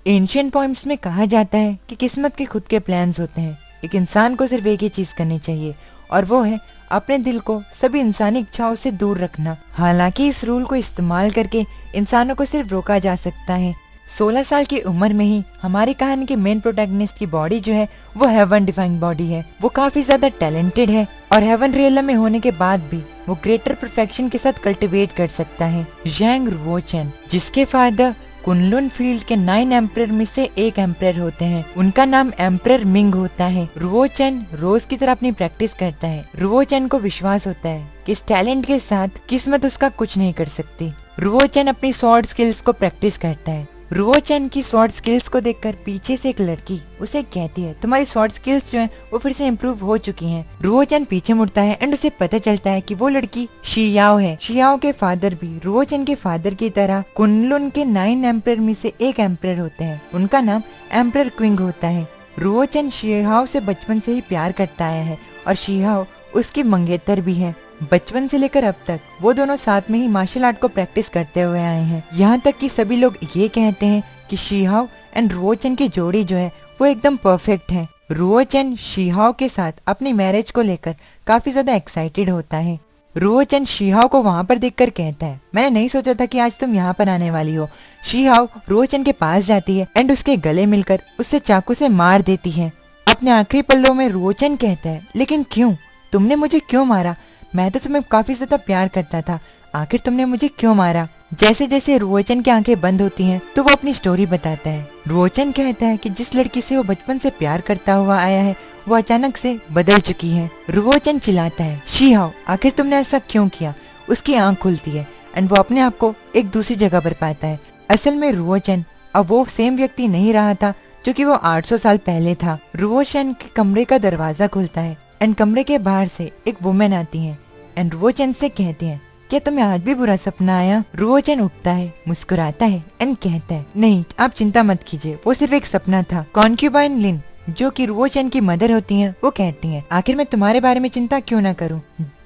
Ancient poems में कहा जाता है कि किस्मत के खुद के प्लान्स होते हैं। एक इंसान को सिर्फ एक ही चीज करनी चाहिए और वो है अपने दिल को सभी इंसानी इच्छाओं से दूर रखना। हालांकि इस रूल को इस्तेमाल करके इंसानों को सिर्फ रोका जा सकता है। 16 साल की उम्र में ही हमारी कहानी के मेन प्रोटैगनिस्ट की बॉडी जो है वो हेवन डिफाइंग बॉडी है। वो काफी ज्यादा टैलेंटेड है और हेवन रियल में होने के बाद भी वो ग्रेटर परफेक्शन के साथ कल्टिवेट कर सकता है। ज़ैंग रुओचेन, जिसके फादर कुनलुन फील्ड के 9 एम्परर में से एक एम्परर होते हैं, उनका नाम एम्परर मिंग होता है। रुओचेन रोज की तरह अपनी प्रैक्टिस करता है। रुओचेन को विश्वास होता है कि इस टैलेंट के साथ किस्मत उसका कुछ नहीं कर सकती। रुओचेन अपनी स्वॉर्ड स्किल्स को प्रैक्टिस करता है। रुओचेन की स्वॉर्ड स्किल्स को देखकर पीछे से एक लड़की उसे कहती है, तुम्हारी स्वॉर्ड स्किल्स जो हैं वो फिर से इम्प्रूव हो चुकी हैं। रुओचेन पीछे मुड़ता है एंड उसे पता चलता है कि वो लड़की शियाओ है। शियाओ के फादर भी रुओचेन के फादर की तरह कुनलुन के 9 एम्परर में से एक एम्परर होते हैं। उनका नाम एम्परर क्विंग होता है। रुओचेन शियाओ से बचपन से ही प्यार करता आया है और शियाओ उसकी मंगेतर भी है। बचपन से लेकर अब तक वो दोनों साथ में ही मार्शल आर्ट को प्रैक्टिस करते हुए आए हैं। यहाँ तक कि सभी लोग ये कहते हैं कि शिहाओ एंड रुओचेन की जोड़ी जो है वो एकदम परफेक्ट है। रुओचेन शिहाओ के साथ अपनी मैरिज को लेकर काफी ज्यादा एक्साइटेड होता है। रुओचेन शिहाओ को वहाँ पर देखकर कहता है, मैंने नहीं सोचा था कि आज तुम यहाँ पर आने वाली हो। शिहाओ रुओचेन के पास जाती है एंड उसके गले मिलकर उससे चाकू से मार देती है। अपने आखिरी पलों में रुओचेन कहता है, लेकिन क्यों? तुमने मुझे क्यों मारा? मैं तो तुम्हें काफी ज्यादा प्यार करता था, आखिर तुमने मुझे क्यों मारा? जैसे जैसे रुओचेन की आंखें बंद होती हैं तो वो अपनी स्टोरी बताता है। रुओचेन कहता है कि जिस लड़की से वो बचपन से प्यार करता हुआ आया है वो अचानक से बदल चुकी है। रुओचेन चिल्लाता है, शिहाओ आखिर तुमने ऐसा क्यों किया? उसकी आंख खुलती है एंड वो अपने आप को एक दूसरी जगह पर पाता है। असल में रुओचेन अब वो सेम व्यक्ति नहीं रहा था जो कि वो 800 साल पहले था। रुओचेन के कमरे का दरवाजा खुलता है एंड कमरे के बाहर से एक वुमेन आती है एंड रुओचेन से कहती है, क्या तुम्हें आज भी बुरा सपना आया? रुओचेन उठता है, मुस्कुराता है एंड कहता है, नहीं आप चिंता मत कीजिए, वो सिर्फ एक सपना था। कॉन्क्यूबाइन लिन, जो कि रुओचेन की मदर होती हैं, वो कहती हैं, आखिर मैं तुम्हारे बारे में चिंता क्यों ना करूं?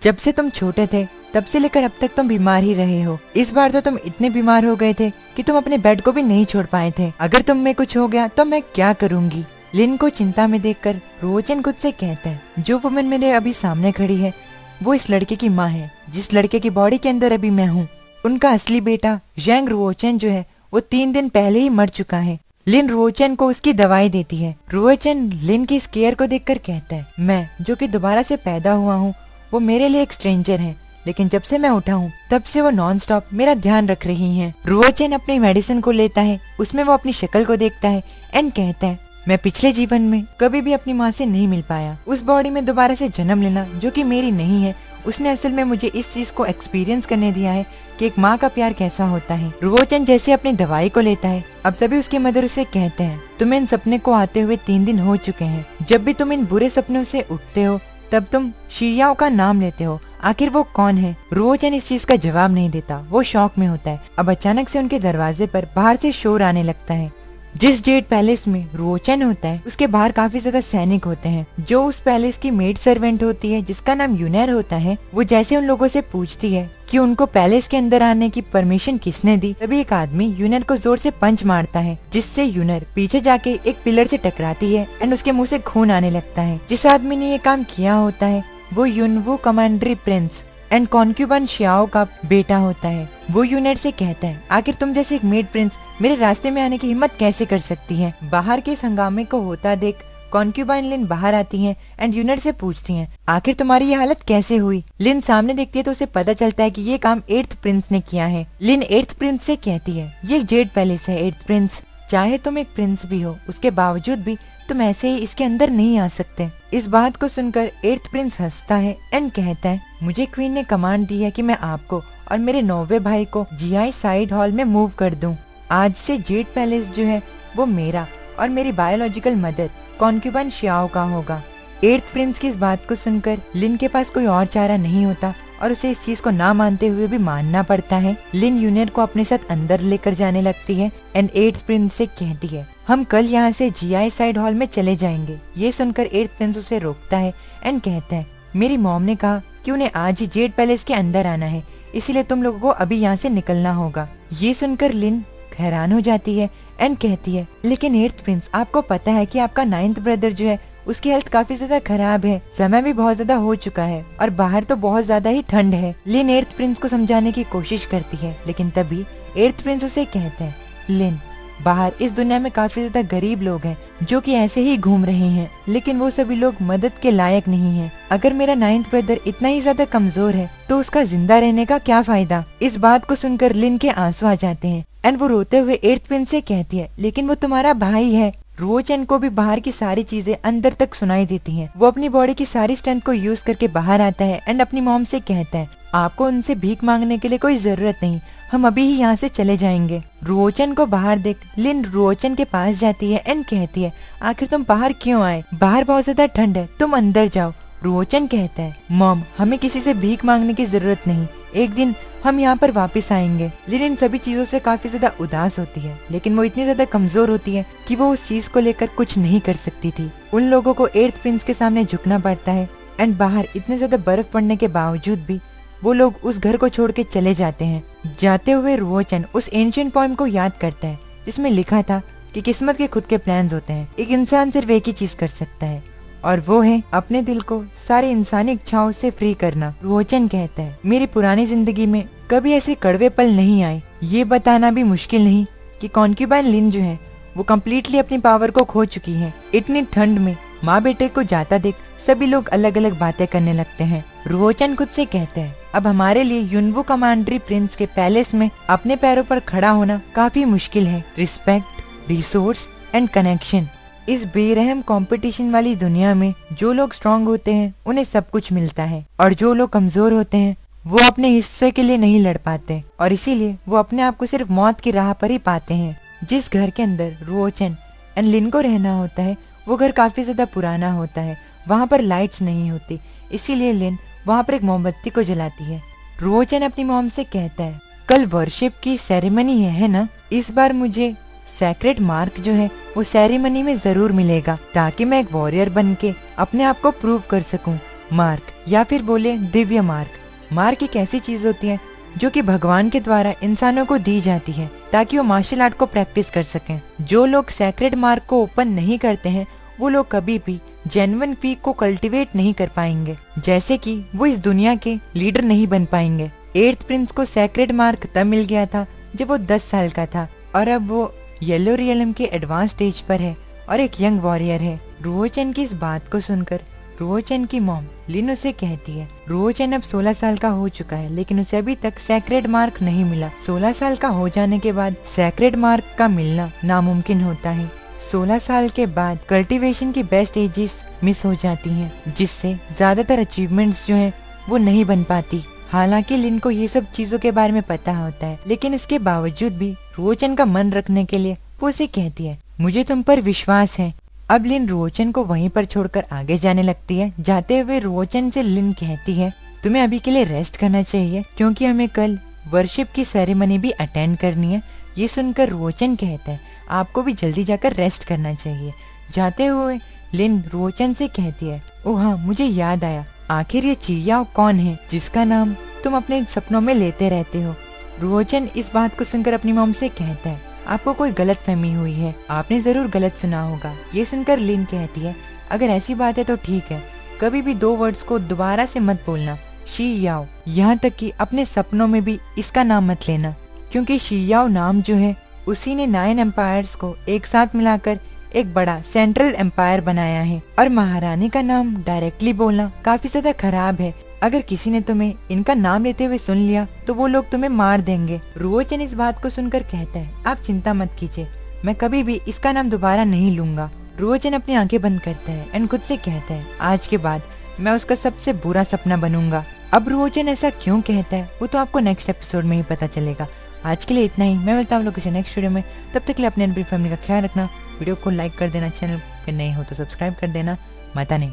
जब से तुम छोटे थे तब से लेकर अब तक तुम बीमार ही रहे हो। इस बार तो तुम इतने बीमार हो गए थे कि तुम अपने बेड को भी नहीं छोड़ पाए थे। अगर तुम में कुछ हो गया तो मैं क्या करूंगी? लिन को चिंता में देखकर रुओचेन खुद से कहता है, जो वुमेन मेरे अभी सामने खड़ी है वो इस लड़के की माँ है, जिस लड़के की बॉडी के अंदर अभी मैं हूँ। उनका असली बेटा ज़ैंग रुओचेन जो है वो 3 दिन पहले ही मर चुका है। लिन रुओचेन को उसकी दवाई देती है। रुओचेन लिन की इस केयर को देखकर कहता है, मैं जो कि दोबारा से पैदा हुआ हूँ वो मेरे लिए एक स्ट्रेंजर है, लेकिन जब से मैं उठा हूँ तब से वो नॉन स्टॉप मेरा ध्यान रख रही हैं। रुओचेन अपनी मेडिसिन को लेता है, उसमें वो अपनी शक्ल को देखता है एंड कहता है, मैं पिछले जीवन में कभी भी अपनी माँ से नहीं मिल पाया। उस बॉडी में दोबारा से जन्म लेना जो कि मेरी नहीं है, उसने असल में मुझे इस चीज को एक्सपीरियंस करने दिया है कि एक माँ का प्यार कैसा होता है। रुओचेन जैसे अपनी दवाई को लेता है, अब तभी उसकी मदर उसे कहते हैं, तुम्हें इन सपने को आते हुए 3 दिन हो चुके हैं। जब भी तुम इन बुरे सपनों से उठते हो तब तुम शियाओ का नाम लेते हो, आखिर वो कौन है? रुओचेन इस चीज का जवाब नहीं देता, वो शॉक में होता है। अब अचानक से उनके दरवाजे पर बाहर से शोर आने लगता है। जिस जेड पैलेस में रुओचेन होता है उसके बाहर काफी ज्यादा सैनिक होते हैं। जो उस पैलेस की मेड सर्वेंट होती है जिसका नाम यूनेर होता है, वो जैसे उन लोगों से पूछती है कि उनको पैलेस के अंदर आने की परमिशन किसने दी, तभी एक आदमी यूनेर को जोर से पंच मारता है, जिससे यूनेर पीछे जाके एक पिलर से टकराती है एंड उसके मुंह से खून आने लगता है। जिस आदमी ने ये काम किया होता है वो युनवू कमांडरी प्रिंस एंड कॉन्क्यूबन शियाओ का बेटा होता है। वो यूनेर से कहता है, आखिर तुम जैसे एक मेड प्रिंस मेरे रास्ते में आने की हिम्मत कैसे कर सकती है? बाहर के इस हंगामे को होता देख कॉन्क्यूबाइन लिन बाहर आती हैं एंड यूनेर से पूछती हैं, आखिर तुम्हारी ये हालत कैसे हुई? लिन सामने देखती है तो उसे पता चलता है कि ये काम 8th प्रिंस ने किया है। लिन 8th प्रिंस से कहती है, ये जेड पैलेस है 8th प्रिंस, चाहे तुम एक प्रिंस भी हो उसके बावजूद भी तुम ऐसे ही इसके अंदर नहीं आ सकते। इस बात को सुनकर 8th प्रिंस हंसता है एंड कहता है, मुझे क्वीन ने कमांड दी है कि मैं आपको और मेरे 9वें भाई को जीआई साइड हॉल में मूव कर दूं। आज से जेड पैलेस जो है वो मेरा और मेरी बायोलॉजिकल मदर कॉन्क्यूबाइन शियाओ का होगा। 8th प्रिंस की इस बात को सुनकर लिन के पास कोई और चारा नहीं होता और उसे इस चीज को ना मानते हुए भी मानना पड़ता है। लिन यूनियर को अपने साथ अंदर लेकर जाने लगती है एंड 8th प्रिंस से कहती है, हम कल यहाँ से जीआई साइड हॉल में चले जाएंगे। ये सुनकर 8th प्रिंस उसे रोकता है एंड कहता है, मेरी मॉम ने कहा कि उन्हें आज ही जेड पैलेस के अंदर आना है, इसीलिए तुम लोगों को अभी यहाँ से निकलना होगा। ये सुनकर लिन हैरान हो जाती है एंड कहती है लेकिन 8th प्रिंस, आपको पता है कि आपका 9th ब्रदर जो है उसकी हेल्थ काफी ज्यादा खराब है, समय भी बहुत ज्यादा हो चुका है और बाहर तो बहुत ज्यादा ही ठंड है। लिन 8th प्रिंस को समझाने की कोशिश करती है, लेकिन तभी 8th प्रिंस उसे कहता है लिन, बाहर इस दुनिया में काफी ज्यादा गरीब लोग हैं जो कि ऐसे ही घूम रहे हैं, लेकिन वो सभी लोग मदद के लायक नहीं हैं। अगर मेरा 9th ब्रदर इतना ही ज्यादा कमजोर है तो उसका जिंदा रहने का क्या फायदा। इस बात को सुनकर लिन के आंसू आ जाते हैं एंड वो रोते हुए 8th प्रिंस से कहती है लेकिन वो तुम्हारा भाई है। रुओचन को भी बाहर की सारी चीजें अंदर तक सुनाई देती हैं। वो अपनी बॉडी की सारी स्ट्रेंथ को यूज करके बाहर आता है एंड अपनी मॉम से कहता है आपको उनसे भीख मांगने के लिए कोई जरूरत नहीं, हम अभी ही यहाँ से चले जाएंगे। रुओचन को बाहर देख लिन रुओचन के पास जाती है एंड कहती है आखिर तुम बाहर क्यों आए, बाहर बहुत ज्यादा ठंड है, तुम अंदर जाओ। रुओचन कहता है मॉम, हमें किसी से भीख मांगने की जरूरत नहीं, एक दिन हम यहाँ पर वापस आएंगे। लिन इन सभी चीजों से काफी ज्यादा उदास होती है, लेकिन वो इतनी ज्यादा कमजोर होती है कि वो उस चीज को लेकर कुछ नहीं कर सकती थी। उन लोगों को 8th प्रिंस के सामने झुकना पड़ता है एंड बाहर इतने ज्यादा बर्फ पड़ने के बावजूद भी वो लोग उस घर को छोड़ के चले जाते हैं। जाते हुए रुओचन उस एंशिएंट पोएम को याद करता है जिसमें लिखा था कि किस्मत के खुद के प्लान्स होते हैं, एक इंसान सिर्फ एक ही चीज कर सकता है और वो है अपने दिल को सारी इंसानी इच्छाओं से फ्री करना। रुओचन कहता है मेरी पुरानी जिंदगी में कभी ऐसे कड़वे पल नहीं आए, ये बताना भी मुश्किल नहीं कि कॉन्क्यूबाइन लिन जो है वो कम्प्लीटली अपनी पावर को खो चुकी है। इतनी ठंड में माँ बेटे को जाता देख सभी लोग अलग अलग बातें करने लगते हैं। रुओचन खुद से कहते हैं अब हमारे लिए युनवू कमांडरी प्रिंस के पैलेस में अपने पैरों पर खड़ा होना काफी मुश्किल है। रिस्पेक्ट, रिसोर्स एंड कनेक्शन, इस बेरहम कंपटीशन वाली दुनिया में जो लोग स्ट्रांग होते हैं उन्हें सब कुछ मिलता है और जो लोग कमजोर होते हैं वो अपने हिस्से के लिए नहीं लड़ पाते और इसीलिए वो अपने आप को सिर्फ मौत की राह पर ही पाते हैं। जिस घर के अंदर रुओचन एंड लिन को रहना होता है वो घर काफी ज्यादा पुराना होता है, वहाँ पर लाइट्स नहीं होती, इसीलिए लिन वहाँ पर एक मोमबत्ती को जलाती है। रुओचन अपनी मॉम से कहता है कल वर्शिप की सेरेमनी है ना, इस बार मुझे सेक्रेट मार्क जो है वो सेरेमनी में जरूर मिलेगा ताकि मैं एक वॉरियर बन के अपने आप को प्रूव कर सकूं। मार्क या फिर बोले दिव्य मार्क, मार्क एक ऐसी चीज होती है जो कि भगवान के द्वारा इंसानों को दी जाती है ताकि वो मार्शल आर्ट को प्रैक्टिस कर सकें। जो लोग सेक्रेट मार्क को ओपन नहीं करते हैं वो लोग कभी भी जेन्युइन पीक को कल्टीवेट नहीं कर पाएंगे, जैसे कि वो इस दुनिया के लीडर नहीं बन पाएंगे। 8th प्रिंस को सेक्रेट मार्क तब मिल गया था जब वो 10 साल का था और अब वो येलो रियलम के एडवांस स्टेज पर है और एक यंग वॉरियर है। रुओचन की इस बात को सुनकर रुओचन की मॉम लिन उसे कहती है रुओचन अब 16 साल का हो चुका है लेकिन उसे अभी तक सेक्रेट मार्क नहीं मिला। 16 साल का हो जाने के बाद सेक्रेट मार्क का मिलना नामुमकिन होता है। 16 साल के बाद कल्टीवेशन की बेस्ट एजेस मिस हो जाती हैं, जिससे ज्यादातर अचीवमेंट्स जो हैं वो नहीं बन पाती। हालांकि लिन को ये सब चीजों के बारे में पता होता है, लेकिन इसके बावजूद भी रुओचन का मन रखने के लिए वो उसे कहती है मुझे तुम पर विश्वास है। अब लिन रुओचन को वहीं पर छोड़कर आगे जाने लगती है। जाते हुए रुओचन से लिन कहती है तुम्हें अभी के लिए रेस्ट करना चाहिए क्योंकि हमें कल वर्शिप की सेरेमनी भी अटेंड करनी है। ये सुनकर रुओचन कहता है आपको भी जल्दी जाकर रेस्ट करना चाहिए। जाते हुए लिन रुओचन से कहती है ओह हाँ, मुझे याद आया, आखिर ये चियाओ कौन है जिसका नाम तुम अपने सपनों में लेते रहते हो। रुओचन इस बात को सुनकर अपनी मॉम से कहता है आपको कोई गलत फहमी हुई है, आपने जरूर गलत सुना होगा। ये सुनकर लिन कहती है अगर ऐसी बात है तो ठीक है, कभी भी 2 वर्ड्स को दोबारा से मत बोलना, शियाओ। यहाँ तक कि अपने सपनों में भी इसका नाम मत लेना, क्योंकि शियाओ नाम जो है उसी ने 9 एम्पायर्स को एक साथ मिलाकर एक बड़ा सेंट्रल एम्पायर बनाया है। और महारानी का नाम डायरेक्टली बोलना काफी ज्यादा खराब है। अगर किसी ने तुम्हें इनका नाम लेते हुए सुन लिया तो वो लोग तुम्हें मार देंगे। रुओचन इस बात को सुनकर कहता है आप चिंता मत कीजिए, मैं कभी भी इसका नाम दोबारा नहीं लूंगा। रुओचन अपनी आंखें बंद करता है एंड खुद से कहता है आज के बाद मैं उसका सबसे बुरा सपना बनूंगा। अब रुओचन ऐसा क्यों कहता है वो तो आपको नेक्स्ट एपिसोड में ही पता चलेगा। आज के लिए इतना ही, मैं मिलता हूँ लोग किसी नेक्स्ट वीडियो में। तब तक के लिए अपने फैमिली का ख्याल रखना, वीडियो को लाइक कर देना, चैनल पे नए हो तो सब्सक्राइब कर देना। माता नहीं।